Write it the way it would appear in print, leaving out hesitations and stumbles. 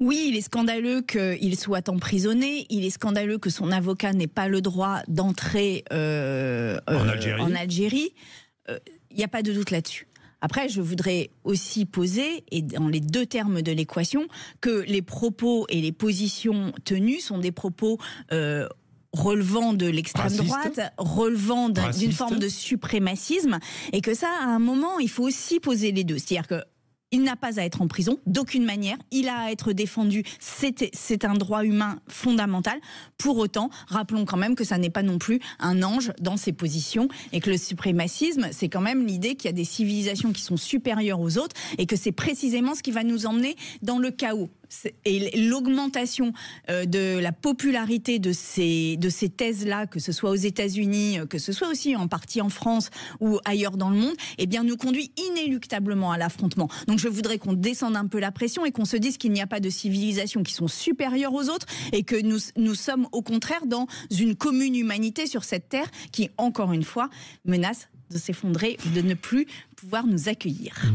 Oui, il est scandaleux qu'il soit emprisonné. Il est scandaleux que son avocat n'ait pas le droit d'entrer en Algérie. Il n'y a pas de doute là-dessus. Après, je voudrais aussi poser, et dans les deux termes de l'équation, que les propos et les positions tenues sont des propos relevant de l'extrême droite, relevant d'une forme de suprémacisme, et que ça, à un moment, il faut aussi poser les deux. C'est-à-dire que il n'a pas à être en prison, d'aucune manière. Il a à être défendu. C'est un droit humain fondamental. Pour autant, rappelons quand même que ça n'est pas non plus un ange dans ses positions et que le suprémacisme, c'est quand même l'idée qu'il y a des civilisations qui sont supérieures aux autres et que c'est précisément ce qui va nous emmener dans le chaos. Et l'augmentation de la popularité de ces thèses-là, que ce soit aux États-Unis, que ce soit aussi en partie en France ou ailleurs dans le monde, eh bien, nous conduit inéluctablement à l'affrontement. Donc, je voudrais qu'on descende un peu la pression et qu'on se dise qu'il n'y a pas de civilisations qui sont supérieures aux autres et que nous sommes au contraire dans une commune humanité sur cette terre qui, encore une fois, menace de s'effondrer, de ne plus pouvoir nous accueillir.